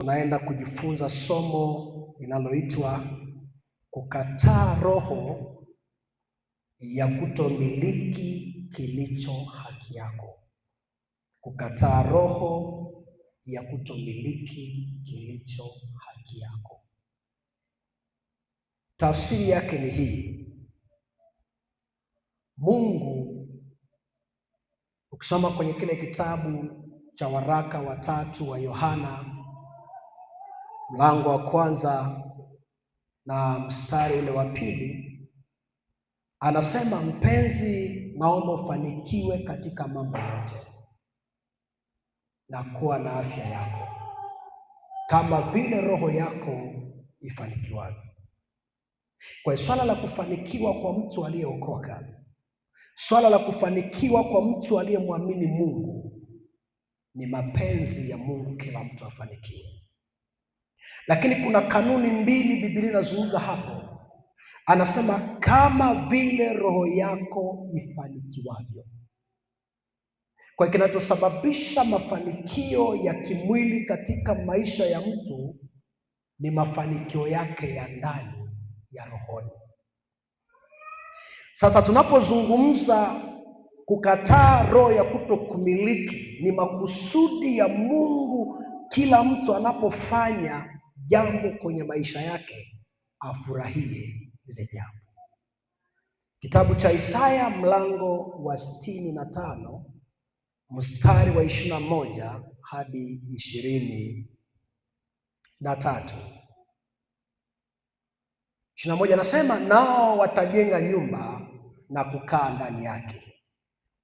Tunaenda kujifunza somo linaloitwa kukataa roho ya kutomiliki kilicho haki yako. Kukataa roho ya kutomiliki kilicho haki yako. Tafsiri yake ni hii. Mungu, ukisoma kwenye kile kitabu cha waraka wa 3 wa Yohana mlango wa 1 na mstari ule wa 2, anasema, mpenzi, naomba ufanikiwe katika mambo yote na kuwa na afya yako kama vile roho yako ifanikiwavyo. Kwa swala la kufanikiwa kwa mtu aliyeokoka, swala la kufanikiwa kwa mtu aliyemwamini Mungu, ni mapenzi ya Mungu kila mtu afanikiwe. Lakini kuna kanuni mbili Biblia inazungumza hapo. Anasema kama vile roho yako ifanikiwavyo. Kwa kinachosababisha mafanikio ya kimwili katika maisha ya mtu ni mafanikio yake ya ndani ya rohoni. Sasa tunapozungumza kukataa roho ya kutokumiliki, ni makusudi ya Mungu kila mtu anapofanya jambo kwenye maisha yake afurahie lile jambo. Kitabu cha Isaya mlango wa 65 mstari wa 21 hadi 23. 21 anasema, nao watajenga nyumba na kukaa ndani yake,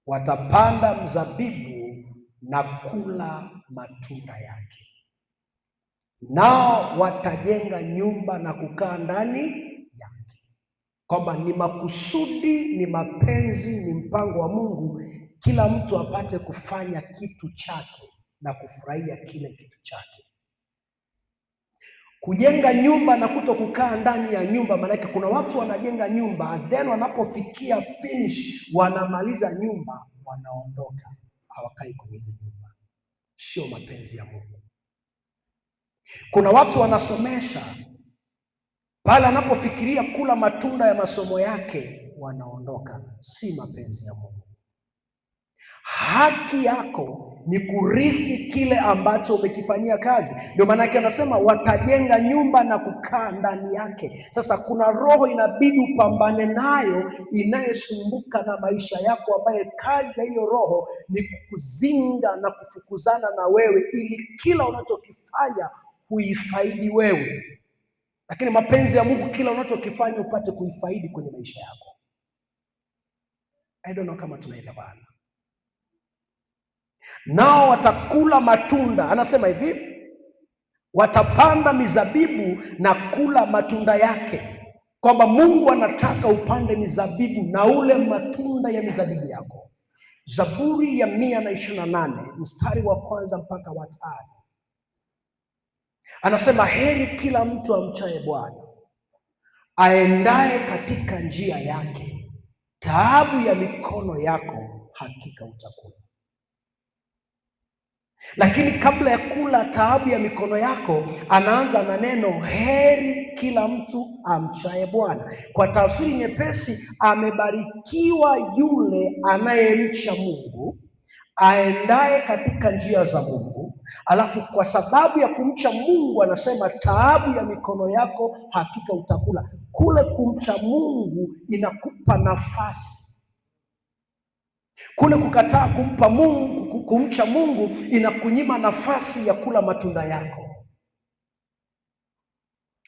watapanda mzabibu na kula matunda yake. Nao watajenga nyumba na kukaa ndani yake. Kwamba ni makusudi, ni mapenzi, ni mpango wa Mungu kila mtu apate kufanya kitu chake na kufurahia kile kitu chake. Kujenga nyumba na kuto kukaa ndani ya nyumba, maana kuna watu wanajenga nyumba then wanapofikia finish, wanamaliza nyumba, wanaondoka, hawakai kwenye ile nyumba. Sio mapenzi ya Mungu. Kuna watu wanasomesha, pale anapofikiria kula matunda ya masomo yake wanaondoka. Si mapenzi ya Mungu. Haki yako ni kurithi kile ambacho umekifanyia kazi. Ndio maana yake anasema watajenga nyumba na kukaa ndani yake. Sasa kuna roho inabidi upambane nayo inayesumbuka na maisha yako, ambaye kazi ya hiyo roho ni kukuzinga na kufukuzana na wewe ili kila unachokifanya kuifaidi wewe. Lakini mapenzi ya Mungu kila unachokifanya upate kuifaidi kwenye maisha yako. I don't know kama tunaelewana. Nao watakula matunda, anasema hivi, watapanda mizabibu na kula matunda yake. Kwamba Mungu anataka upande mizabibu na ule matunda ya mizabibu yako. Zaburi ya 128 mstari wa 1 mpaka wa 5. Anasema, heri kila mtu amchaye Bwana, aendaye katika njia yake, taabu ya mikono yako hakika utakula. Lakini kabla ya kula taabu ya mikono yako, anaanza na neno heri kila mtu amchaye Bwana. Kwa tafsiri nyepesi, amebarikiwa yule anayemcha Mungu, aendaye katika njia za Mungu. Alafu kwa sababu ya kumcha Mungu anasema taabu ya mikono yako hakika utakula. Kule kumcha Mungu inakupa nafasi. Kule kukataa kumcha Mungu inakunyima nafasi ya kula matunda yako.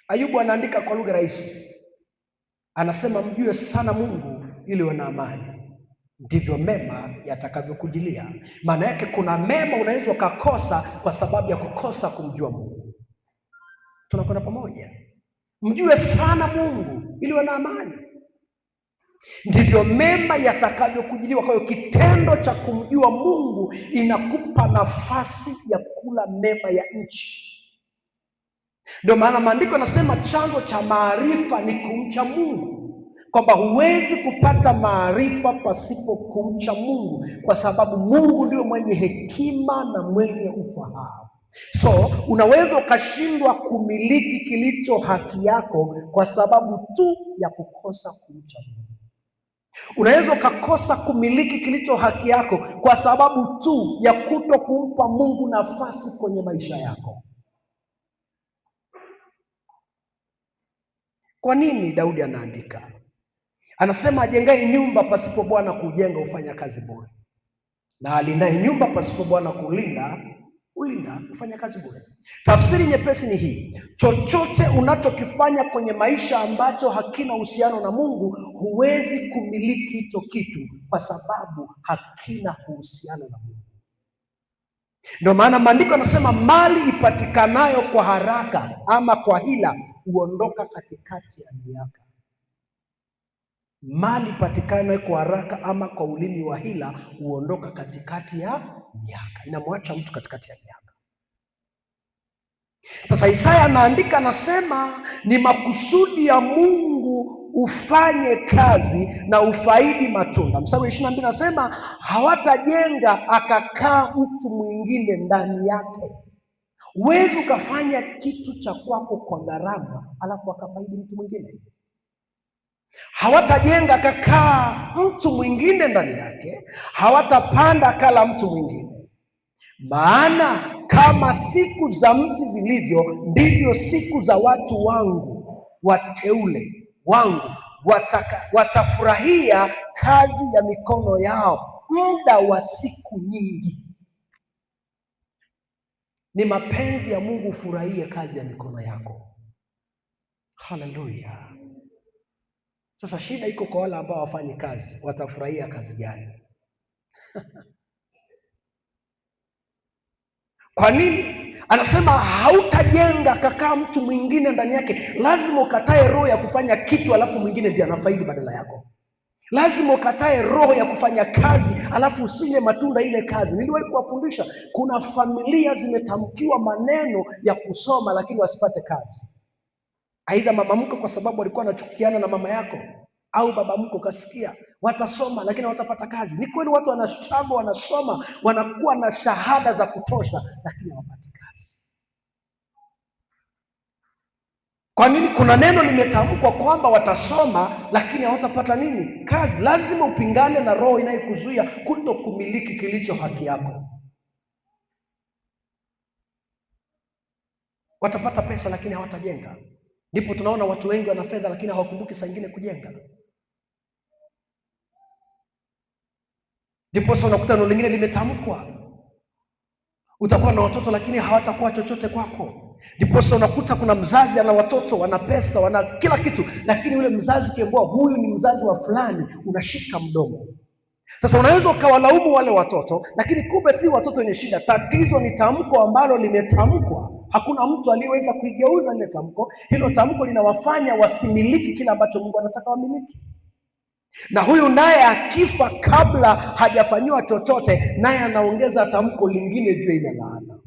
Ayubu anaandika kwa lugha rahisi. Anasema, mjue sana Mungu ili uwe na amani, ndivyo mema yatakavyokujilia. Maana yake kuna mema unaweza ukakosa kwa sababu ya kukosa kumjua Mungu. Tunakwenda pamoja. Mjue sana Mungu ili uwe na amani, ndivyo mema yatakavyokujiliwa. Kwa hiyo kitendo cha kumjua Mungu inakupa nafasi ya kula mema ya nchi. Ndio maana maandiko yanasema chanzo cha maarifa ni kumcha Mungu. Kwamba huwezi kupata maarifa pasipo kumcha Mungu, kwa sababu Mungu ndio mwenye hekima na mwenye ufahamu. So unaweza ukashindwa kumiliki kilicho haki yako kwa sababu tu ya kukosa kumcha Mungu. Unaweza ukakosa kumiliki kilicho haki yako kwa sababu tu ya kuto kumpa Mungu nafasi kwenye maisha yako. Kwa nini Daudi anaandika? Anasema ajengaye nyumba pasipo Bwana kujenga hufanya kazi bure, na alindaye nyumba pasipo Bwana kulinda hufanya kazi bure. Tafsiri nyepesi ni hii: chochote unachokifanya kwenye maisha ambacho hakina uhusiano na Mungu, huwezi kumiliki hicho kitu kwa sababu hakina uhusiano na Mungu. Ndio maana maandiko yanasema mali ipatikanayo kwa haraka ama kwa hila huondoka katikati ya miaka. Mali ipatikanayo kwa haraka ama kwa ulimi wa hila huondoka katikati ya miaka, inamwacha mtu katikati ya miaka. Sasa Isaya anaandika, anasema ni makusudi ya Mungu ufanye kazi na ufaidi matunda. Mstari wa 22 anasema hawatajenga akakaa mtu mwingine ndani yake. Huwezi ukafanya kitu cha kwako kwa gharama alafu akafaidi mtu mwingine. Hawatajenga akakaa mtu mwingine ndani yake, hawatapanda akala mtu mwingine. Maana kama siku za mti zilivyo, ndivyo siku za watu wangu wateule wangu, watafurahia kazi ya mikono yao muda wa siku nyingi. Ni mapenzi ya Mungu ufurahie kazi ya mikono yako. Haleluya! Sasa shida iko kwa wale ambao hawafanyi kazi. Watafurahia kazi gani? Kwa nini? Anasema hautajenga kakaa mtu mwingine ndani yake. Lazima ukatae roho ya kufanya kitu alafu mwingine ndiye anafaidi badala yako. Lazima ukatae roho ya kufanya kazi alafu usile matunda ile kazi. Niliwahi kuwafundisha, kuna familia zimetamkiwa maneno ya kusoma lakini wasipate kazi. Aidha mama mko kwa sababu alikuwa anachukiana na mama yako, au baba mko kasikia watasoma lakini hawatapata kazi. Ni kweli watu wanasoma, wanasoma, wanakuwa na shahada za kutosha lakini hawapati kazi. Kwa nini? Kuna neno limetamkwa kwamba watasoma lakini hawatapata nini? Kazi. Lazima upingane na roho inayokuzuia kuto kumiliki kilicho haki yako. Watapata pesa lakini hawatajenga. Ndipo tunaona watu wengi wana fedha lakini hawakumbuki saa nyingine kujenga. Ndipo sasa unakuta neno lingine limetamkwa, utakuwa na watoto lakini hawatakuwa chochote kwako. Ndipo sasa unakuta kuna mzazi ana watoto, wana pesa, wana kila kitu, lakini yule mzazi ukiambiwa huyu ni mzazi wa fulani, unashika mdomo. Sasa unaweza ukawalaumu wale watoto, lakini kumbe si watoto wenye shida. Tatizo ni tamko ambalo limetamkwa. Hakuna mtu aliyeweza kuigeuza ile tamko. Hilo tamko linawafanya wasimiliki kile ambacho Mungu anataka wamiliki. Na huyu naye akifa kabla hajafanyiwa chochote, naye anaongeza tamko lingine juu ile laana.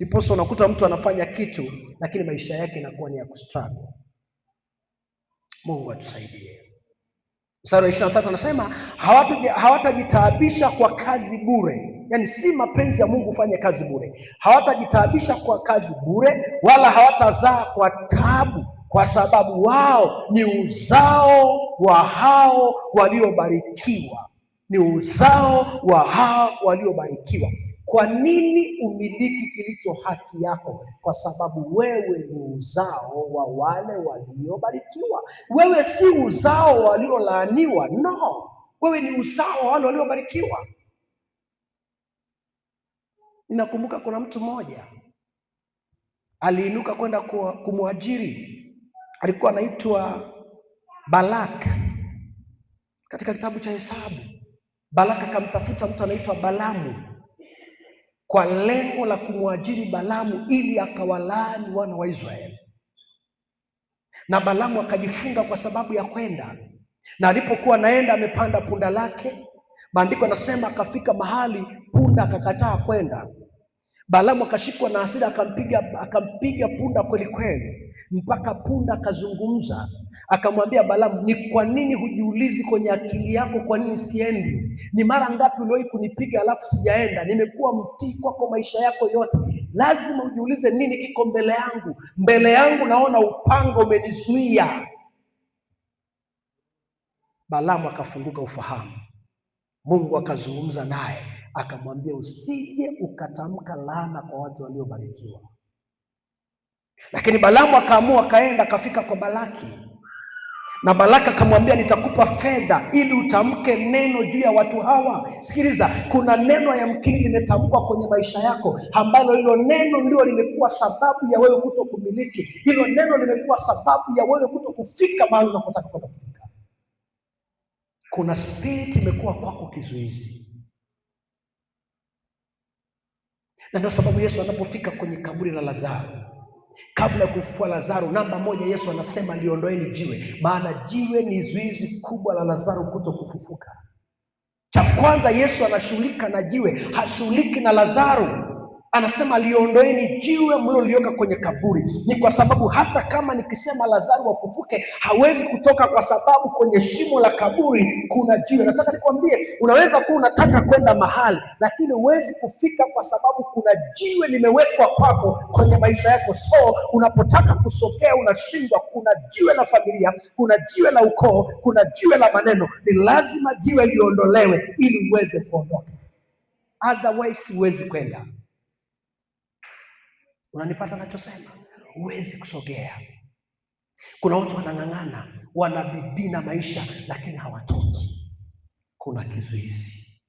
Ndipo unakuta mtu anafanya kitu lakini maisha yake yanakuwa ni ya kustruggle. Mungu atusaidie. Mstari wa 23 anasema hawatajitaabisha kwa kazi bure. Yaani si mapenzi ya Mungu ufanye kazi bure. Hawatajitaabisha kwa kazi bure, wala hawatazaa kwa taabu, kwa sababu wao ni uzao wa hao waliobarikiwa. Ni uzao wa hao waliobarikiwa. Kwa nini umiliki kilicho haki yako? Kwa sababu wewe ni uzao wa wale waliobarikiwa. Wewe si uzao waliolaaniwa. No, wewe ni uzao wa wale waliobarikiwa. Ninakumbuka kuna mtu mmoja aliinuka kwenda kumwajiri, alikuwa anaitwa Balak. Katika kitabu cha Hesabu, Balak akamtafuta mtu anaitwa Balamu kwa lengo la kumwajiri Balamu ili akawalaani wana wa Israeli. Na Balamu akajifunga kwa sababu ya kwenda, na alipokuwa naenda amepanda punda lake, maandiko yanasema akafika mahali punda akakataa kwenda. Balaamu akashikwa na hasira, akampiga punda kweli kweli, mpaka punda akazungumza, akamwambia Balaamu, ni kwa nini hujiulizi kwenye akili yako kwa nini siendi? Ni mara ngapi uliwahi kunipiga alafu sijaenda? Nimekuwa mtii kwako maisha yako yote, lazima ujiulize nini kiko mbele yangu. Mbele yangu naona upanga umenizuia. Balaamu akafunguka ufahamu, Mungu akazungumza naye akamwambia, usije ukatamka laana kwa watu waliobarikiwa. Lakini Balaamu akaamua, akaenda akafika kwa Balaki, na Balaki akamwambia, nitakupa fedha ili utamke neno juu ya watu hawa. Sikiliza, kuna neno yamkini limetamkwa kwenye maisha yako, ambalo hilo neno ndio limekuwa sababu ya wewe kuto kumiliki. Hilo neno limekuwa sababu ya wewe kuto kufika mahali unapotaka kwenda kufika. Kuna spirit imekuwa kwako kizuizi. Na ndio sababu Yesu anapofika kwenye kaburi la Lazaro, kabla ya kufufua Lazaro, namba moja Yesu anasema liondoeni jiwe, maana jiwe ni zuizi kubwa la Lazaro kuto kufufuka. Cha kwanza Yesu anashughulika na jiwe, hashughuliki na Lazaro. Anasema liondoeni jiwe mliloliweka kwenye kaburi. Ni kwa sababu hata kama nikisema Lazaro wafufuke, hawezi kutoka, kwa sababu kwenye shimo la kaburi kuna jiwe. Nataka nikwambie, unaweza kuwa unataka kwenda mahali, lakini huwezi kufika kwa sababu kuna jiwe limewekwa kwako kwenye maisha yako. So unapotaka kusogea unashindwa. Kuna jiwe la familia, kuna jiwe la ukoo, kuna jiwe la maneno. Ni lazima jiwe liondolewe ili uweze kuondoka, otherwise huwezi kwenda. Unanipata nachosema? Huwezi kusogea. Kuna watu wanang'ang'ana, wanabidii na maisha, lakini hawatoki. Kuna kizuizi.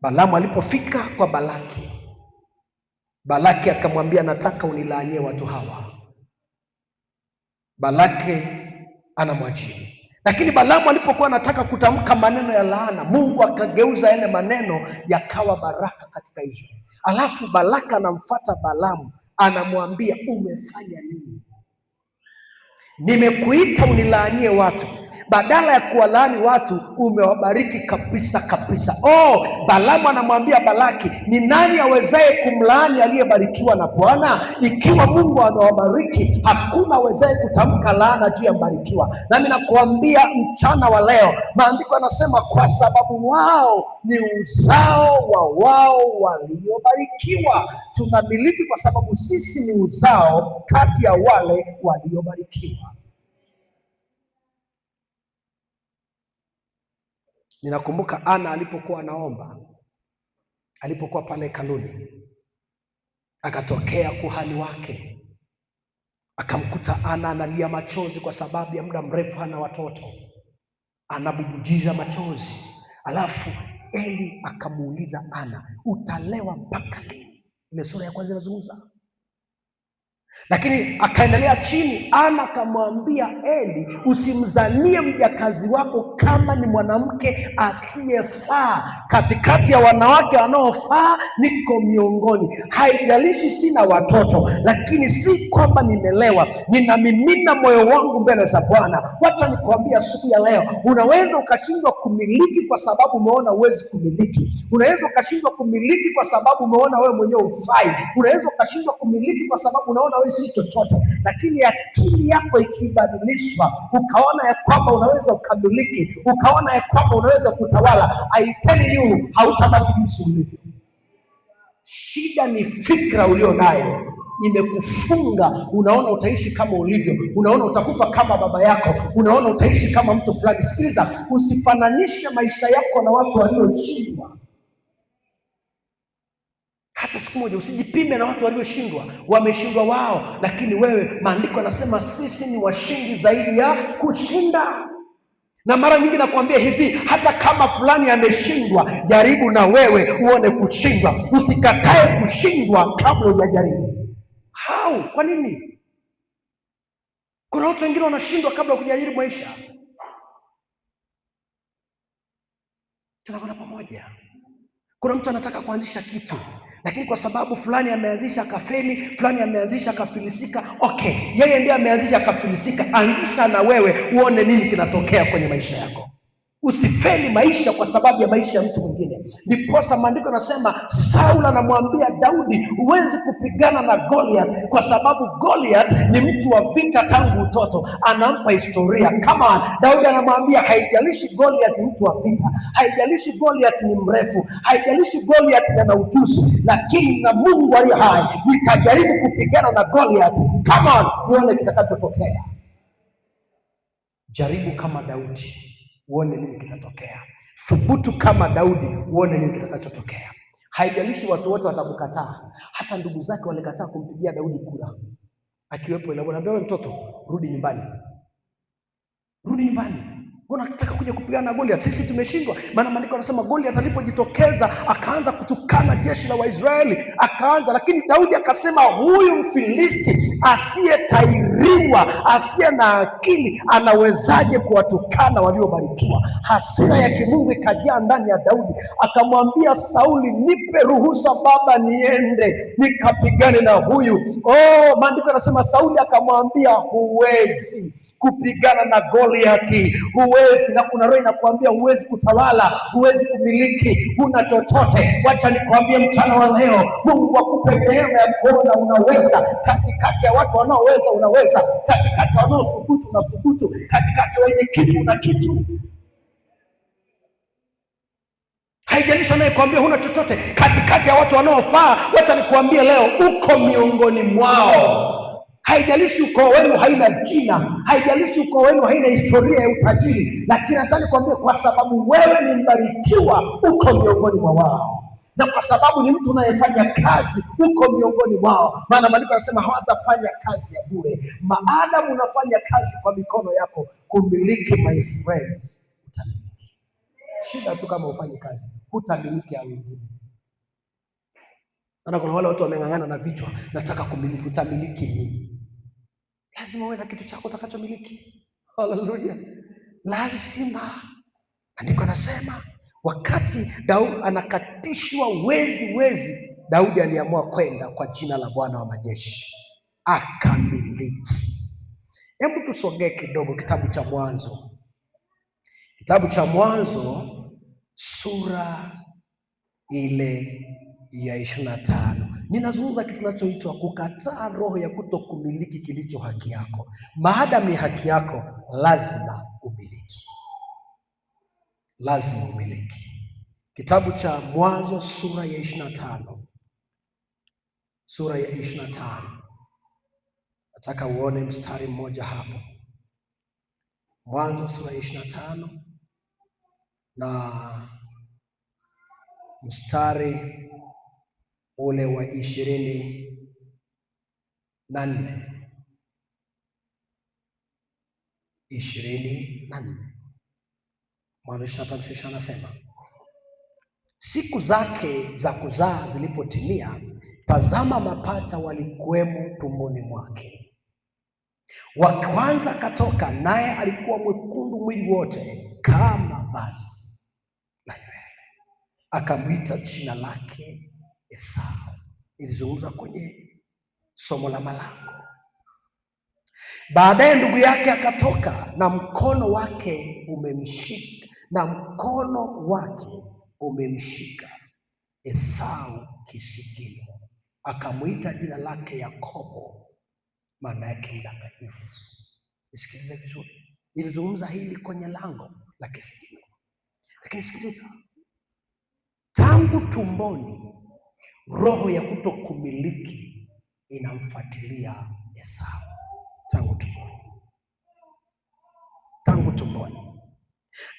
Balaamu alipofika kwa Balaki, Balaki akamwambia, nataka unilaanie watu hawa. Balaki anamwajibu. Lakini Balaamu alipokuwa anataka kutamka maneno ya laana, Mungu akageuza yale maneno yakawa baraka katika Israeli. Alafu Balaki anamfuata Balaamu, anamwambia, umefanya nini? Nimekuita unilaanie watu, badala ya kuwalaani watu umewabariki kabisa kabisa. Balaamu anamwambia Balaki, ni nani awezaye kumlaani aliyebarikiwa na Bwana? Ikiwa Mungu amewabariki, hakuna awezaye kutamka laana juu ya mbarikiwa. Nami nakuambia mchana wa leo, maandiko yanasema kwa sababu wao ni uzao wa wao waliobarikiwa. Tunamiliki kwa sababu sisi ni uzao kati ya wale waliobarikiwa. Ninakumbuka Ana alipokuwa anaomba, alipokuwa pale hekaluni, akatokea kuhani wake, akamkuta Ana analia machozi kwa sababu ya muda mrefu hana watoto, anabubujiza machozi. Alafu Eli akamuuliza Ana, utalewa mpaka lini? Ile sura ya kwanza inazungumza. Lakini akaendelea chini, Ana akamwambia Eli, usimzanie mjakazi wako kama ni mwanamke asiyefaa. Katikati ya wanawake wanaofaa niko miongoni. Haijalishi sina watoto, lakini si kwamba nimelewa. Ninamimina moyo wangu mbele za Bwana. Wacha nikwambia siku ya leo, unaweza ukashindwa kumiliki kwa sababu umeona huwezi kumiliki. Unaweza ukashindwa kumiliki kwa sababu umeona wewe mwenyewe ufai. Unaweza ukashindwa kumiliki kwa sababu unaona wewe si chochote, lakini akili yako ikibadilishwa, ukaona ya kwamba unaweza ukamiliki, ukaona ya kwamba unaweza kutawala, I tell you, hautabaki jinsi ulivyo. Shida ni fikra ulio nayo, imekufunga. Unaona utaishi kama ulivyo, unaona utakufa kama baba yako, unaona utaishi kama mtu fulani. Sikiliza, usifananishe maisha yako na watu walioshindwa. Hata siku moja usijipime na watu walioshindwa. Wameshindwa wao, lakini wewe, maandiko yanasema sisi ni washindi zaidi ya kushinda. Na mara nyingi nakwambia hivi, hata kama fulani ameshindwa, jaribu na wewe uone kushindwa. Usikatae kushindwa kabla hujajaribu. Kwa nini? Kuna watu wengine wanashindwa kabla kujaribu maisha. Tunakwenda pamoja. Kuna mtu anataka kuanzisha kitu, lakini kwa sababu fulani ameanzisha akafeli, fulani ameanzisha akafilisika. Okay, yeye ndiye ameanzisha akafilisika. Anzisha na wewe uone nini kinatokea kwenye maisha yako. Usifeli maisha kwa sababu ya maisha ya mtu mwingine. Ndiposa maandiko yanasema Sauli anamwambia Daudi, huwezi kupigana na Goliath kwa sababu Goliath ni mtu wa vita tangu utoto. Anampa historia. Come on. Daudi anamwambia haijalishi Goliath ni mtu wa vita, haijalishi Goliath ni mrefu, haijalishi Goliath ana ujuzi, lakini na Mungu aliye hai nitajaribu kupigana na Goliath. Come on, uone kitakachotokea. Jaribu kama Daudi, uone nini kitatokea. Thubutu kama Daudi, uone nini kitakachotokea. Haijalishi watu wote watakukataa. Hata ndugu zake walikataa kumpigia Daudi kura, akiwepo ile. Anaambia wewe mtoto, rudi nyumbani, rudi nyumbani. Unataka kuja kupigana na Goliath? Sisi tumeshindwa. Maana maandiko yanasema Goliath alipojitokeza akaanza kutukana jeshi la Waisraeli, lakini Daudi akasema huyu Mfilisti asiyetairiwa, asiye na akili, anawezaje kuwatukana waliobarikiwa? Hasira ya kimungu ikajaa ndani ya Daudi, akamwambia Sauli, nipe ruhusa baba, niende nikapigane na huyu. Maandiko yanasema Sauli akamwambia, huwezi kupigana na Goliathi, huwezi. Na kuna roho inakuambia huwezi kutawala, huwezi kumiliki, huna chochote. Wacha nikwambie mchana wa leo, Mungu akupe neema ya kuona unaweza. Katikati ya watu wanaoweza unaweza, katikati ya wanaothubutu unathubutu, katikati ya wenye kitu una kitu. Haijalishi anayekwambia huna chochote, katikati ya watu wanaofaa, wacha nikwambie leo uko miongoni mwao. Haijalishi ukoo wenu haina jina, haijalishi ukoo wenu haina historia ya utajiri, lakini nataka nikwambie kwa sababu wewe ni mbarikiwa, uko miongoni mwa wao. Na kwa sababu ni mtu unayefanya kazi, uko miongoni mwao. Maana maandiko yanasema hawatafanya kazi ya bure. Maadamu unafanya kazi kwa mikono yako, kumiliki, my friends, utamiliki. Shida tu kama ufanye kazi, hutamiliki ya wengine. Maana kuna wale watu wameng'ang'ana na vichwa, nataka kumiliki. Utamiliki nini? Lazima uwe na kitu chako utakachomiliki. Haleluya, lazima. Andiko anasema wakati Daudi anakatishwa wezi, Daudi aliamua kwenda kwa jina la Bwana wa majeshi, akamiliki. Hebu tusogee kidogo kitabu cha Mwanzo, sura ile ya 25. Ninazungumza kitu kinachoitwa kukataa roho ya kutokumiliki kilicho haki yako. Maadamu ni haki yako, lazima umiliki, lazima umiliki. Kitabu cha Mwanzo sura ya 25, sura ya 25. Nataka uone mstari mmoja hapo. Mwanzo sura ya 25 na mstari ule wa 24. Mwanzo 25 anasema, siku zake za kuzaa zilipotimia, tazama mapacha walikuwemo tumboni mwake. Wa kwanza akatoka, naye alikuwa mwekundu mwili wote kama vazi la nywele. Akamwita jina lake Esau. Ilizungumza kwenye somo la malango. Baadaye ndugu yake akatoka, na mkono wake umemshika Esau kisigino, akamwita jina lake Yakobo, maana yake mdanganyifu. Nisikilize vizuri, nilizungumza hili kwenye lango la kisigino, lakini sikiliza, tangu tumboni roho ya kutokumiliki inamfuatilia Esau. Tangu tumboni.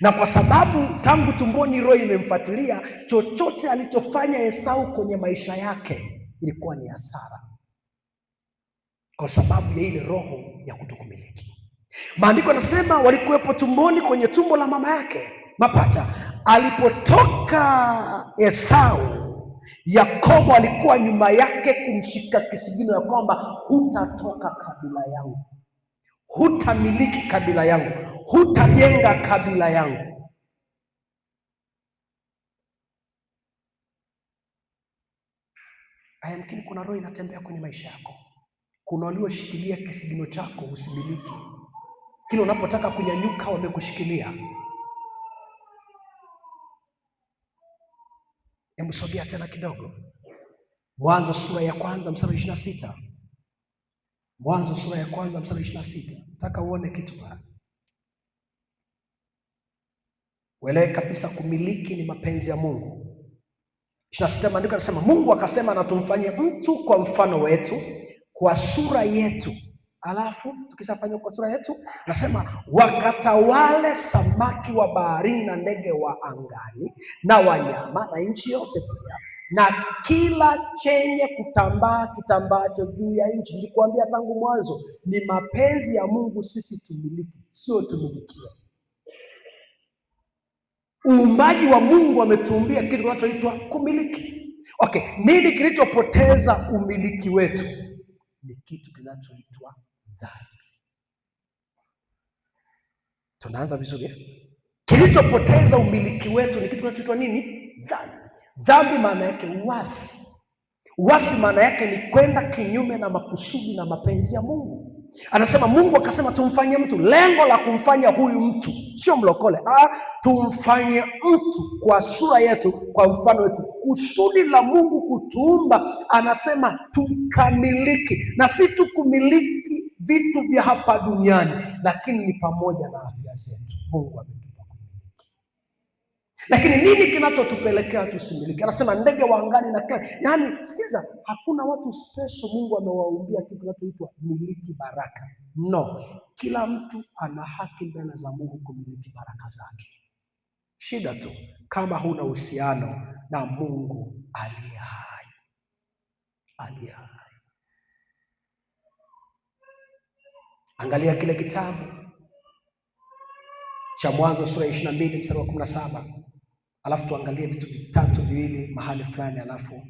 Na kwa sababu tangu tumboni roho imemfuatilia, chochote alichofanya Esau kwenye maisha yake ilikuwa ni hasara, kwa sababu ya ile roho ya kutokumiliki. Maandiko yanasema walikuwepo tumboni, kwenye tumbo la mama yake, mapacha. Alipotoka Esau, Yakobo alikuwa nyuma yake kumshika kisigino, ya kwamba hutatoka kabila yangu, hutamiliki kabila yangu, hutajenga kabila yangu. Ayamkini kuna roho inatembea kwenye maisha yako. Kuna walioshikilia kisigino chako usimiliki. Kila unapotaka kunyanyuka wamekushikilia. Hebu sogea tena kidogo. Mwanzo sura ya kwanza mstari wa 26. Mwanzo sura ya kwanza mstari wa 26. Nataka uone kitu pale. Uelewe kabisa kumiliki ni mapenzi ya Mungu. 26 maandiko yanasema Mungu akasema na tumfanye mtu kwa mfano wetu, kwa sura yetu. Alafu tukishafanya kwa sura yetu, nasema wakatawale samaki wa baharini na ndege wa angani na wanyama na nchi yote pia na kila chenye kutambaa kitambaacho juu ya nchi. Nilikwambia tangu mwanzo ni mapenzi ya Mungu sisi tumiliki, sio tumilikiwe. Uumbaji wa Mungu ametuumbia kitu kinachoitwa kumiliki. Okay, nini kilichopoteza umiliki wetu? Ni kitu kinachoitwa dhambi. Tunaanza vizuri. Kilichopoteza umiliki wetu ni kitu kinachoitwa nini? Dhambi. Dhambi maana yake uasi. Uasi maana yake ni kwenda kinyume na makusudi na mapenzi ya Mungu. Anasema Mungu akasema tumfanye mtu. Lengo la kumfanya huyu mtu sio mlokole, tumfanye mtu kwa sura yetu, kwa mfano wetu. Kusudi la Mungu kutuumba, anasema tukamiliki, na si tu kumiliki vitu vya hapa duniani, lakini ni pamoja na afya zetu. Mungu ametupa kumiliki. Lakini nini kinachotupelekea tusimiliki? Anasema ndege wa angani na kila. Yaani sikiza, hakuna watu special Mungu amewaumbia kitu kinachoitwa miliki baraka. No, kila mtu ana haki mbele za Mungu kumiliki baraka zake. Shida tu kama huna uhusiano na Mungu aliye hai. Aliye hai. Angalia kile kitabu cha Mwanzo sura ya 22 mstari wa 17. Alafu tuangalie vitu vitatu viwili mahali fulani, alafu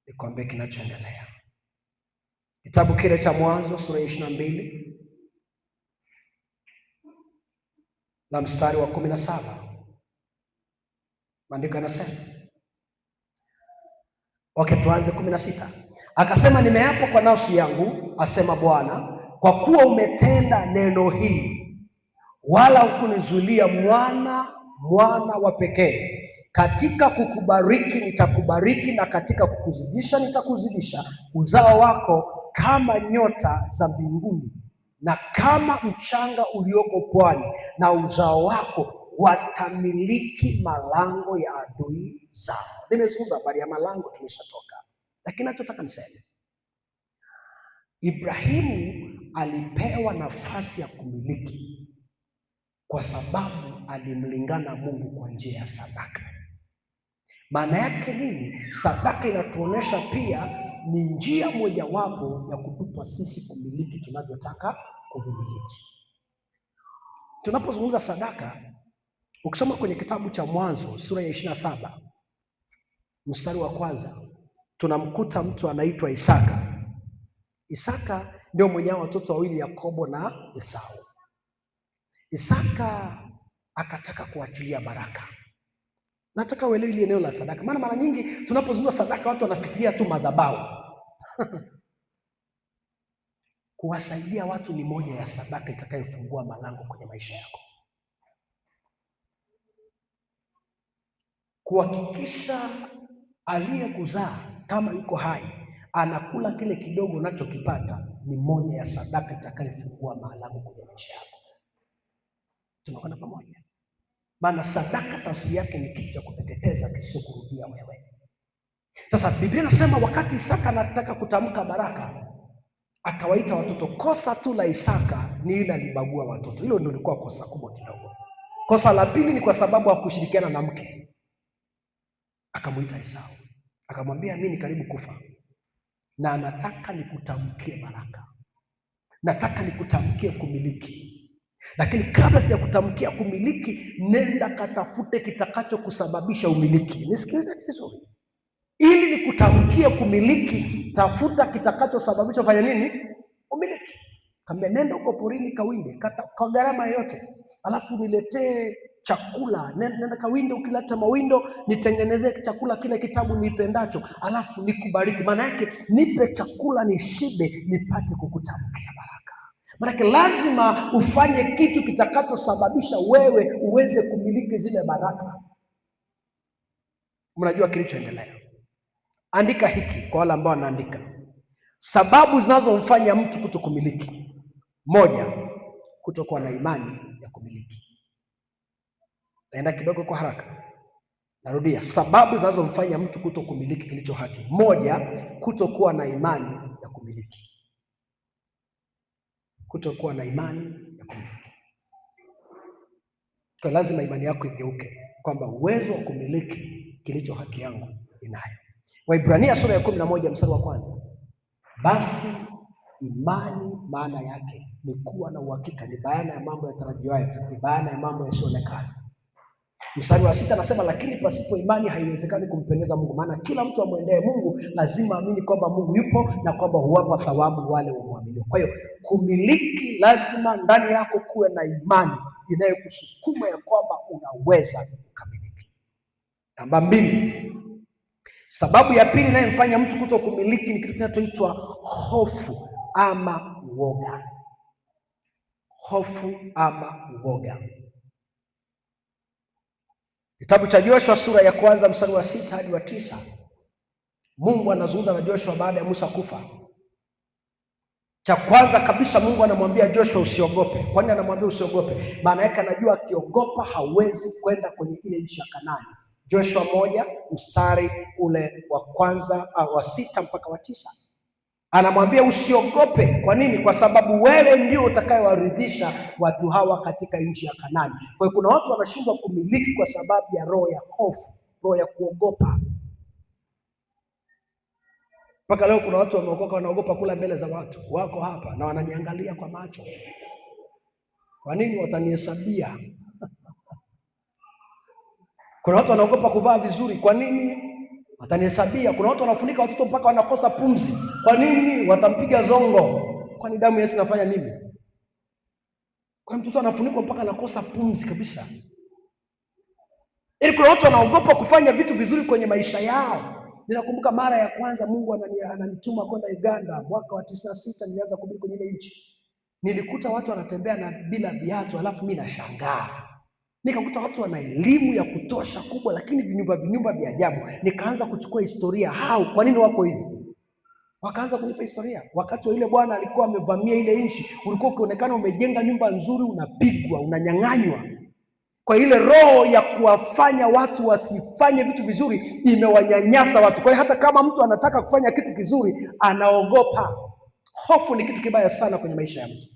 nikwambie kinachoendelea. Kitabu kile cha Mwanzo sura ya 22 na mstari wa 17. Maandiko yanasema, okay, tuanze 16. Akasema nimeapa kwa nafsi yangu, asema Bwana, kwa kuwa umetenda neno hili, wala hukunizuilia mwana wa pekee. Katika kukubariki nitakubariki, na katika kukuzidisha nitakuzidisha. Uzao wako kama nyota za mbinguni na kama mchanga ulioko pwani, na uzao wako watamiliki malango ya adui zao. Nimezungumza habari ya malango, tumeshatoka, lakini nachotaka niseme, Ibrahimu alipewa nafasi ya kumiliki kwa sababu alimlingana Mungu kwa njia ya sadaka. Maana yake nini? Sadaka inatuonesha pia ni njia mojawapo ya kutupa sisi kumiliki tunavyotaka kuvimiliki. Tunapozungumza sadaka, ukisoma kwenye kitabu cha Mwanzo sura ya 27 mstari wa 1, tunamkuta mtu anaitwa Isaka. Isaka ndio mwenye watoto wawili, Yakobo na Esau. Isaka akataka kuachilia baraka. Nataka uelewe ile eneo la sadaka, maana mara nyingi tunapozungumza sadaka watu wanafikiria tu madhabahu. Kuwasaidia watu ni moja ya sadaka itakayofungua malango kwenye maisha yako. Kuhakikisha aliyekuzaa kama yuko hai anakula kile kidogo unachokipata ni moja ya sadaka itakayofungua malango kwenye maisha yako. Tunakwenda pamoja? Maana sadaka tafsiri yake ni kitu cha kuteketeza kisichokurudia wewe. Sasa Biblia inasema wakati Isaka anataka kutamka baraka, akawaita watoto. Kosa tu la Isaka ni ile alibagua watoto. Hilo ndio lilikuwa kosa kubwa kidogo. Kosa la pili ni kwa sababu hakushirikiana na mke. Akamuita Esau, akamwambia mimi ni karibu kufa na nataka nikutamkie baraka, nataka nikutamkie kumiliki, lakini kabla sijakutamkia kumiliki, nenda katafute kitakacho kusababisha umiliki. Nisikilize vizuri. Ili nikutamkie kumiliki, tafuta kitakacho sababisha fanya nini? Umiliki. Kaambia nenda huko porini kawinde kwa gharama yoyote, alafu niletee chakula. Nenda kawinde, ukileta mawindo nitengenezee chakula kile kitabu nipendacho, alafu nikubariki. Maana yake nipe chakula nishibe, nipate kukutamkia baraka. Maana lazima ufanye kitu kitakachosababisha wewe uweze kumiliki zile baraka. Mnajua kilichoendelea. Andika hiki kwa wale ambao wanaandika. Sababu zinazomfanya mtu kutokumiliki. 1, kutokuwa na imani ya kumiliki. Naenda kidogo kwa haraka. Narudia, sababu zinazomfanya mtu kutokumiliki kilicho haki. 1, kutokuwa na imani ya kumiliki. Kutokuwa na imani ya kumiliki. Kwa lazima imani yako igeuke kwamba uwezo wa kumiliki kilicho haki yangu ninayo. Waibrania sura ya 11 mstari wa 1. Basi imani maana yake ni kuwa na uhakika, ni bayana ya mambo yatarajiwayo, ni bayana ya mambo yasiyoonekana. Mstari wa 6 anasema, lakini pasipo imani haiwezekani kumpendeza Mungu, maana kila mtu amwendee Mungu lazima amini kwamba Mungu yupo na kwamba huwapa thawabu wale wamwaminio. Kwa hiyo kumiliki, lazima ndani yako kuwe na imani inayokusukuma ya kwamba unaweza kukamiliki. Namba 2, sababu ya pili inayomfanya mtu kutokumiliki ni kitu kinachoitwa hofu ama uoga. Hofu ama uoga. Kitabu cha Joshua sura ya 1 mstari wa 6 hadi wa 9. Mungu anazungumza na Joshua baada ya Musa kufa. Cha kwanza kabisa Mungu anamwambia Joshua usiogope. Kwa nini anamwambia usiogope? Maana yake anajua akiogopa hawezi kwenda kwenye ile nchi ya Kanaani. Joshua 1 mstari ule wa 6 mpaka wa 9. Anamwambia usiogope. Kwa nini? Kwa sababu wewe ndio utakayewaridhisha watu hawa katika nchi ya Kanaani. Kwa hiyo kuna watu wanashindwa kumiliki kwa sababu ya roho ya hofu, roho ya kuogopa. Mpaka leo kuna watu wameokoka wanaogopa kula mbele za watu. Wako hapa na wananiangalia kwa macho. Kwa nini? Watanihesabia. Kuna watu wanaogopa kuvaa vizuri. Kwa nini? Watanihesabia. Kuna watu wanafunika watoto mpaka wanakosa pumzi. Kwa nini? Watampiga zongo. Kwani damu ya Yesu inafanya nini? Kwa mtoto anafunikwa mpaka anakosa pumzi kabisa. Ili kuna watu wanaogopa kufanya vitu vizuri kwenye maisha yao. Ninakumbuka mara ya kwanza Mungu ananituma kwenda Uganda mwaka wa 96, nilianza kuhubiri kwenye ile nchi. Nilikuta watu wanatembea na bila viatu, alafu mimi nashangaa. Nikakuta watu wana elimu ya kutosha kubwa, lakini vinyumba vya ajabu. Nikaanza kuchukua historia, kwa nini wako hivi? Wakaanza kunipa historia. Wakati wa ile bwana alikuwa amevamia ile nchi, ulikuwa ukionekana umejenga nyumba nzuri, unapigwa, unanyang'anywa. Kwa ile roho ya kuwafanya watu wasifanye vitu vizuri imewanyanyasa watu. Kwa hiyo hata kama mtu anataka kufanya kitu kizuri anaogopa. Hofu ni kitu kibaya sana kwenye maisha ya mtu.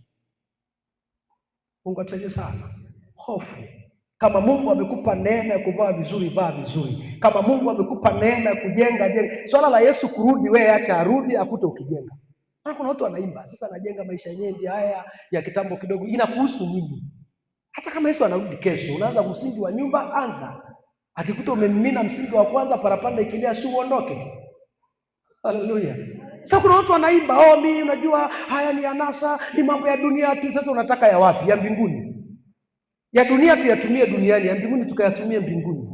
Mungu atusaidie sana. Hofu. Kama Mungu amekupa neema ya kuvaa vizuri, vaa vizuri. Kama Mungu amekupa neema ya kujenga, jenga. Swala la Yesu kurudi, wewe acha arudi akute ukijenga. Kuna watu wanaimba, sasa anajenga maisha yenyewe ndio haya ya kitambo kidogo. Inakuhusu nini? Hata kama Yesu anarudi kesho, unaanza msingi wa nyumba, anza. Akikuta umemimina msingi wa kwanza, parapanda ikilia si uondoke. Haleluya. Sasa kuna watu wanaimba, mimi unajua haya ni anasa, ni mambo ya dunia tu. Sasa unataka ya wapi? Ya mbinguni. Ya dunia tuyatumie duniani, ya mbinguni tukayatumie mbinguni.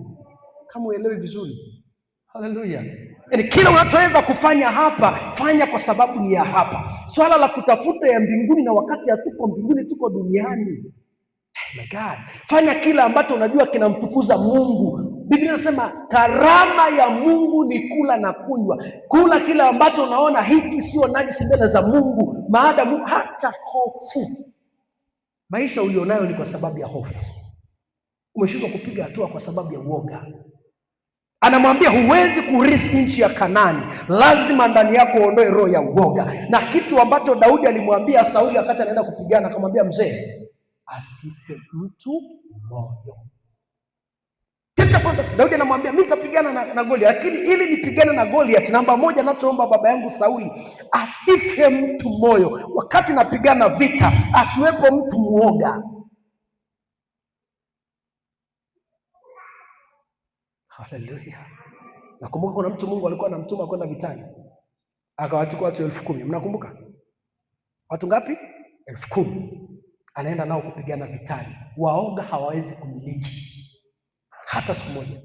Kama uelewe vizuri. Haleluya. Yaani kila unachoweza kufanya hapa, fanya kwa sababu ni ya hapa. Swala la kutafuta ya mbinguni na wakati hatuko mbinguni, tuko duniani. My God. Fanya kila ambacho unajua kinamtukuza Mungu. Biblia inasema karama ya Mungu ni kula na kunywa. Kula kila ambacho unaona hiki sio najisi mbele za Mungu, maadamu hata hofu. Maisha ulionayo ni kwa sababu ya hofu. Umeshindwa kupiga hatua kwa sababu ya uoga. Anamwambia huwezi kurithi nchi ya Kanaani, lazima ndani yako uondoe roho ya uoga. Na kitu ambacho Daudi alimwambia Sauli wakati anaenda kupigana, akamwambia mzee, asife mtu moyo. Kitu kwanza Daudi anamwambia mimi nitapigana na Goliath, lakini ili nipigane na Goliath, namba moja ninachoomba baba yangu Sauli, asife mtu moyo. Wakati napigana vita, asiwepo mtu muoga. Haleluya. Nakumbuka kuna mtu Mungu alikuwa anamtuma kwenda vitani, akawachukua watu 10,000. Mnakumbuka? Watu ngapi? 10,000. Anaenda nao kupigana vitani. Waoga hawawezi kumiliki hata siku moja.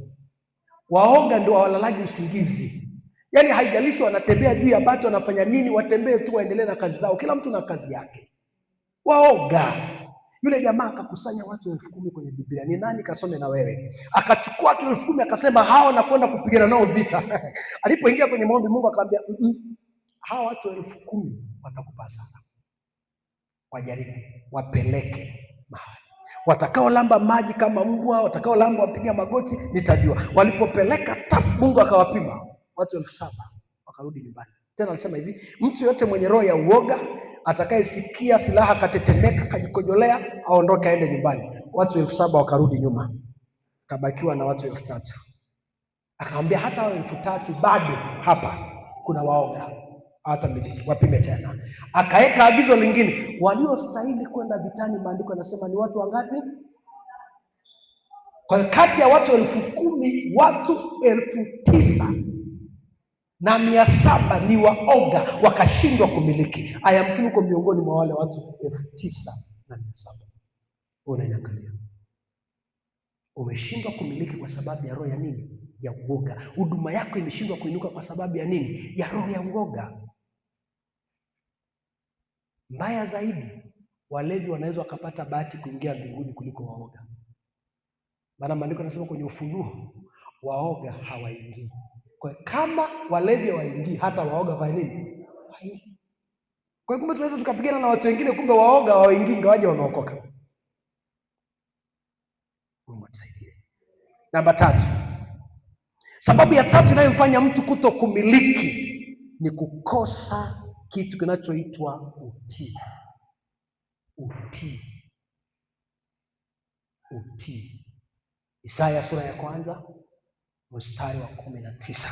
Waoga ndio hawalalaji usingizi. Yaani haijalishi wanatembea juu ya bati, wanafanya nini, watembee tu, waendelee na kazi zao. Kila mtu na kazi yake. Waoga. Yule jamaa akakusanya watu 10,000 kwenye Biblia. Ni nani kasome na wewe? Akachukua watu 10,000 akasema hao nakwenda kupigana nao vita. Alipoingia kwenye maombi Mungu akamwambia, hao watu 10,000 watakupa sana. Wajaribu, wapeleke mahali. Watakaolamba maji kama mbwa, watakaolamba wapiga magoti, nitajua. Walipopeleka Mungu akawapima. Watu 7,000 wakarudi nyumbani. Tena alisema hivi, mtu yote mwenye roho ya uoga atakayesikia silaha katetemeka kajikojolea aondoke aende nyumbani. Watu 7,000 wakarudi nyuma. Kabakiwa na watu 3,000. Akamwambia hata hao 3,000 bado hapa kuna waoga. Hata miliki wapime tena. Akaweka agizo lingine, waliostahili kwenda vitani maandiko yanasema ni watu wangapi? Kwa kati ya watu 10,000 watu 9,700 ni waoga wakashindwa kumiliki. Ayamkini uko miongoni mwa wale watu 9,700. Unaangalia. Umeshindwa kumiliki kwa sababu ya roho ya nini? Ya uoga. Huduma yako imeshindwa kuinuka kwa sababu ya nini? Ya roho ya uoga. Mbaya zaidi, walevi wanaweza wakapata bahati kuingia mbinguni kuliko waoga. Maana maandiko yanasema kwenye Ufunuo, waoga hawaingii. Kwa kama walevi hawaingii, hata waoga fanya nini? Hawaingii. Kwa kumbe tunaweza tukapigana na watu wengine, kumbe waoga hawaingii ingawaje wanaokoka. Mungu atusaidie. Namba 3. Sababu ya 3 inayomfanya mtu kutokumiliki ni kukosa kitu kinachoitwa utii. Utii. Isaya sura ya 1 mstari wa 19.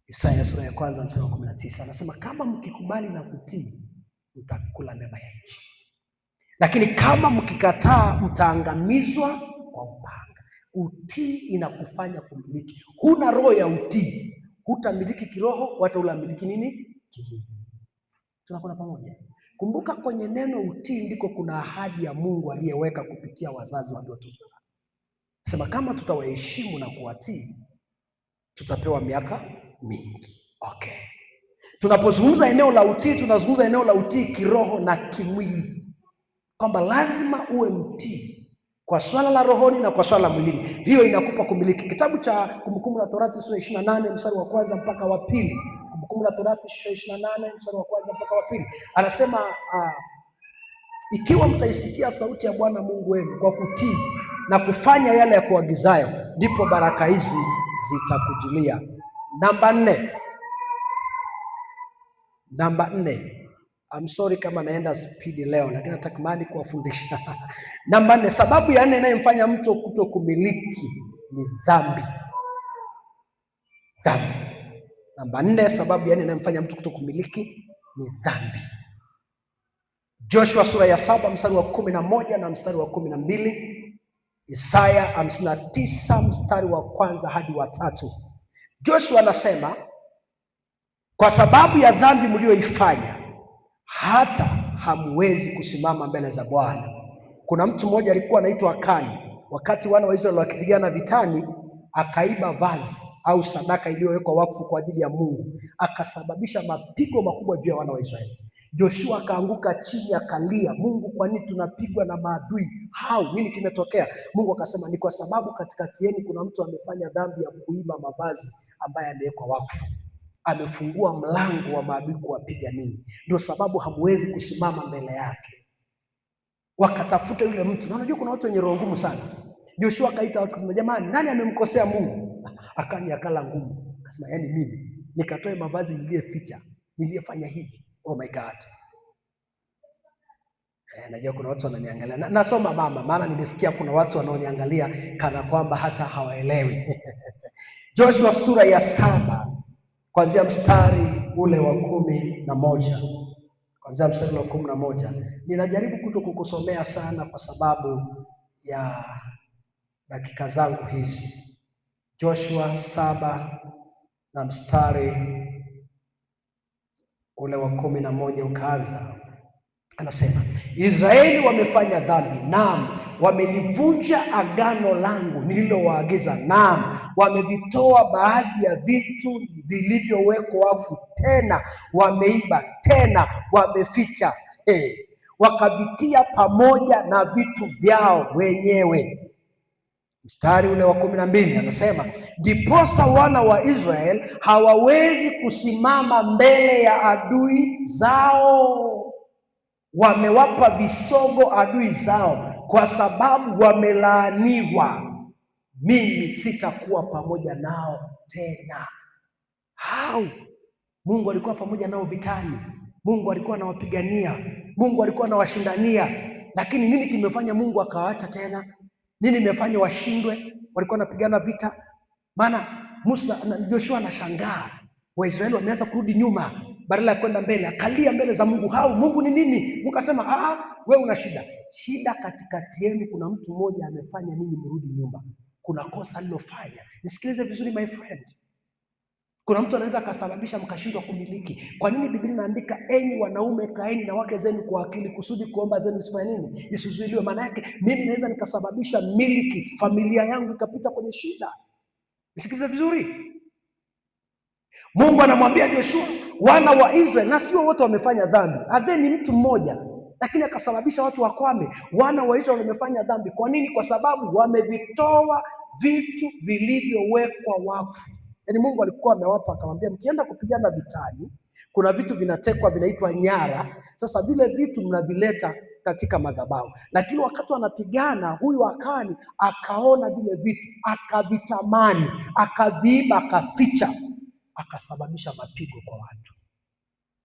Isaya sura ya 1 mstari wa 19 anasema, kama mkikubali na kutii mtakula mema ya nchi, lakini kama mkikataa mtaangamizwa kwa upanga. Utii inakufanya kumiliki. Huna roho ya utii, hutamiliki kiroho, wala ulamiliki nini? Kimwili. Tunakwenda pamoja. Kumbuka kwenye neno utii ndiko kuna ahadi ya Mungu aliyeweka kupitia wazazi waliotuzaa. Sema kama tutawaheshimu na kuwatii tutapewa miaka mingi. Okay. Tunapozungumza eneo la utii, tunazungumza eneo la utii kiroho na kimwili. Kwamba lazima uwe mtii kwa swala la rohoni na kwa swala la mwilini. Hiyo inakupa kumiliki. Kitabu cha Kumbukumbu la Torati sura 28 mstari wa 1 mpaka wa 2. Kumbukumbu la Torati sura 28 mstari wa 1 mpaka wa 2. Anasema ikiwa mtaisikia sauti ya Bwana Mungu wenu kwa kutii na kufanya yale ya kuagizayo, ndipo baraka hizi zitakujilia. Namba 4. I'm sorry kama naenda speed leo, lakini nataka mali kuwafundisha. Namba 4, sababu ya 4 inayomfanya mtu kutokumiliki ni dhambi. Namba 4, sababu ya 4 inayomfanya mtu kutokumiliki ni dhambi. Joshua sura ya 7 mstari wa 11 na mstari wa 12. Isaya 59 mstari wa 1 hadi wa 3. Joshua anasema, kwa sababu ya dhambi mlioifanya hata hamwezi kusimama mbele za Bwana. Kuna mtu mmoja alikuwa anaitwa Akani. Wakati wana wa Israeli wakipigana vitani, akaiba vazi au sadaka iliyowekwa wakfu kwa ajili ya Mungu, akasababisha mapigo makubwa juu ya wana wa Israeli. Joshua akaanguka chini akalia, Mungu, kwa nini tunapigwa na maadui hao? Nini kimetokea? Mungu akasema, ni kwa sababu katikati yenu kuna mtu amefanya dhambi ya kuiba mavazi ambaye amewekwa wakfu. Amefungua mlango wa maadui kuwapiga ninyi. Ndio sababu hamwezi kusimama mbele yake. Wakatafuta yule mtu. Na unajua kuna watu wenye roho ngumu sana. Joshua akaita watu akasema, jamani, nani amemkosea Mungu? Akani akala ngumu. Akasema, yani mimi nikatoe mavazi niliyeficha, niliyefanya hivi. Oh my God. Najua kuna watu wananiangalia. Nasoma mama, maana nimesikia kuna watu wanaoniangalia kana kwamba hata hawaelewi. Joshua sura ya 7 kuanzia mstari ule wa 11. Kuanzia mstari wa 11. Ninajaribu kutokukusomea sana kwa sababu ya dakika zangu hizi. Joshua 7 na mstari ule wa 11 ukaanza. Anasema, Israeli wamefanya dhambi, naam, wamenivunja agano langu nililowaagiza, naam, wamevitoa baadhi ya vitu vilivyowekwa wakfu, tena wameiba, tena wameficha. wakavitia pamoja na vitu vyao wenyewe. Mstari ule wa 12 anasema, ndiposa wana wa Israeli hawawezi kusimama mbele ya adui zao. Wamewapa visogo adui zao, kwa sababu wamelaaniwa. Mimi sitakuwa pamoja nao tena. Mungu alikuwa pamoja nao vitani. Mungu alikuwa anawapigania. Mungu alikuwa anawashindania. Lakini nini kimefanya Mungu akawaacha tena? Nini imefanya washindwe? Walikuwa wanapigana vita. Maana Musa na Joshua anashangaa, Waisraeli wameanza kurudi nyuma badala ya kwenda mbele. Akalia mbele za Mungu. Mungu ni nini? Mungu akasema, wewe una shida. Shida katikati yenu kuna mtu mmoja amefanya ninyi mrudi nyuma. Kuna kosa alilofanya. Nisikilize vizuri my friend. Kuna mtu anaweza akasababisha mkashindwa kumiliki. Kwa nini Biblia inaandika, enyi wanaume kaeni na wake zenu kwa akili, kusudi kuomba zenu isifanye nini? Isizuiliwe. Maana yake mimi naweza nikasababisha miliki, familia yangu ikapita kwenye shida. Nisikilize vizuri. Mungu anamwambia Joshua, wana wa Israeli, na sio wote wamefanya dhambi. Adhe ni mtu mmoja, lakini akasababisha watu wakwame. Wana wa Israeli wamefanya dhambi. Kwa nini? Kwa sababu wamevitoa vitu vilivyowekwa wakfu. Yaani Mungu alikuwa amewapa, akamwambia, mkienda kupigana vitani, kuna vitu vinatekwa vinaitwa nyara. Sasa vile vitu mnavileta katika madhabahu. Lakini wakati wanapigana, huyu Akani akaona vile vitu, akavitamani, akaviiba, akaficha, akasababisha mapigo kwa watu.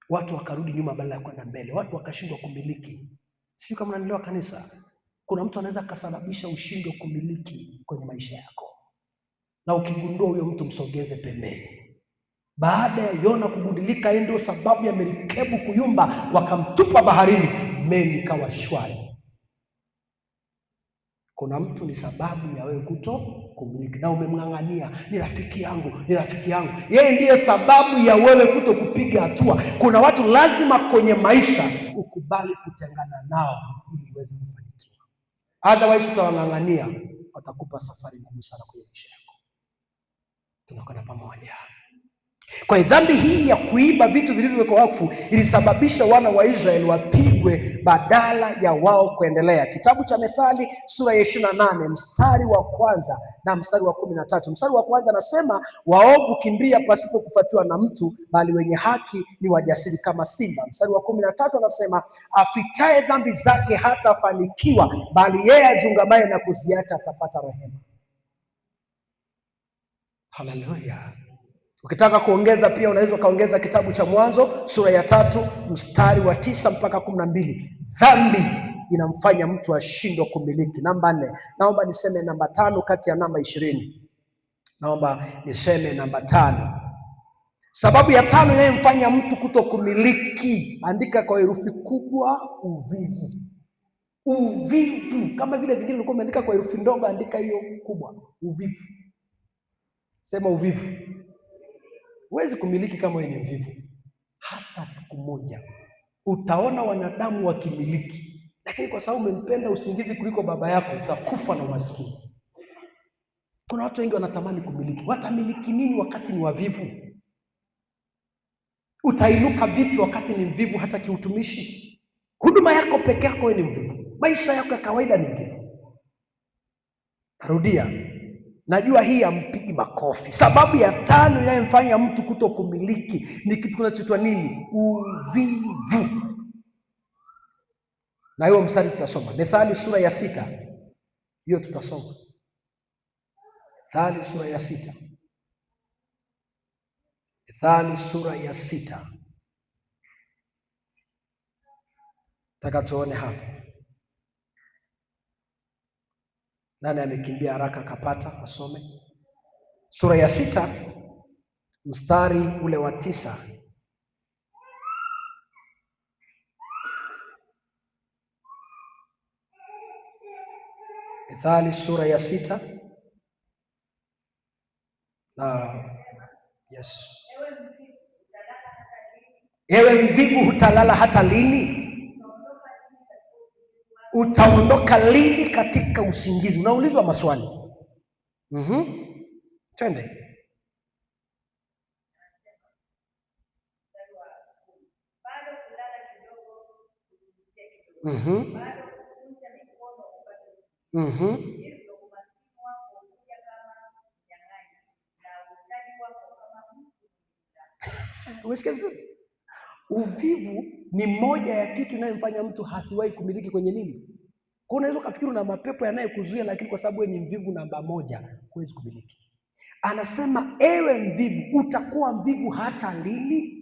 Watu wakarudi nyuma badala ya kwenda mbele. Watu wakashindwa kumiliki. Sio kama unanielewa kanisa. Kuna mtu anaweza akasababisha ushindwe kumiliki kwenye maisha yako. Na ukigundua huyo mtu, msogeze pembeni. Baada ya Yona kugundulika ndio sababu ya merikebu kuyumba, wakamtupa baharini, meli ikawa shwari. Kuna mtu ni sababu ya wewe kuto kumiliki, na umemng'ang'ania, ni rafiki yangu, ni rafiki yangu. Yeye ndiye sababu ya wewe kuto kupiga hatua. Kuna watu lazima kwenye maisha ukubali kutengana nao ili uweze kufanikiwa. Otherwise utawang'ang'ania, watakupa safari ngumu sana kwenye maisha yako. Tunakwenda pamoja. Kwa hiyo dhambi hii ya kuiba vitu vilivyowekwa wakfu ilisababisha wana wa Israeli wapigwe badala ya wao kuendelea. Kitabu cha Methali sura ya 28 mstari wa 1 na mstari wa 13. Mstari wa 1 anasema, waovu kimbia pasipo kufuatiwa na mtu, bali wenye haki ni wajasiri kama simba. Mstari wa 13 anasema, afichaye dhambi zake hatafanikiwa, bali yeye azungamaye na kuziacha atapata rehema. Haleluya. Ukitaka kuongeza pia unaweza kaongeza kitabu cha Mwanzo sura ya 3 mstari wa 9 mpaka 12. Dhambi inamfanya mtu ashindwe kumiliki. Namba 4. Naomba niseme namba 5 kati ya namba 20. Naomba niseme namba 5. Sababu ya 5 inayomfanya mtu kutokumiliki, andika kwa herufi kubwa, uvivu. Uvivu. Kama vile vingine ulikuwa umeandika kwa herufi ndogo, andika hiyo kubwa, uvivu. Sema uvivu. Huwezi kumiliki kama wewe ni mvivu. Hata siku moja utaona wanadamu wakimiliki, lakini kwa sababu umempenda usingizi kuliko baba yako, utakufa na umaskini. Kuna watu wengi wanatamani kumiliki. Watamiliki nini wakati ni wavivu? Utainuka vipi wakati ni mvivu? Hata kiutumishi, huduma yako peke yako wewe ni mvivu, maisha yako ya kawaida ni mvivu. Narudia, najua hii hampigi makofi. Sababu ya 5 inayomfanya mtu kutokumiliki ni kitu kinachoitwa nini? Uvivu. Na hiyo mstari tutasoma Methali sura ya 6. Hiyo tutasoma Methali sura ya 6. Methali sura ya 6. Nataka tuone hapa. Nani amekimbia haraka akapata asome? Sura ya 6 mstari ule wa 9. Methali sura ya 6. Yes. Ewe mvivu, hutalala hata lini? Utaondoka lini katika usingizi? Unaulizwa maswali. Twende. Umesikia vizuri? Uvivu ni moja ya kitu inayomfanya mtu hasiwahi kumiliki kwenye nini. Kwa unaweza ukafikiri una mapepo yanayekuzuia, lakini kwa sababu wewe ni mvivu namba moja, huwezi kumiliki. Anasema ewe mvivu, utakuwa mvivu hata lini?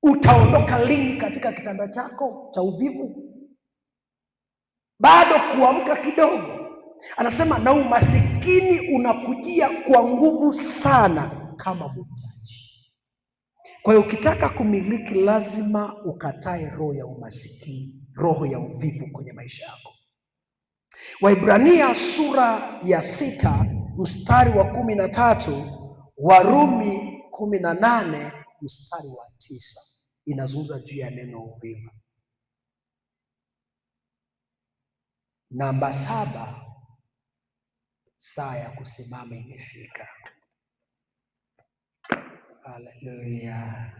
Utaondoka lini katika kitanda chako cha uvivu? Bado kuamka kidogo. Anasema na umasikini unakujia kwa nguvu sana kama mhitaji. Kwa hiyo ukitaka kumiliki lazima ukatae roho ya umasikini, roho ya uvivu kwenye maisha yako. Waibrania sura ya 6 mstari wa 13, Warumi 18 mstari wa 9 inazungumza juu ya neno uvivu. Namba 7, saa ya kusimama imefika. Haleluya.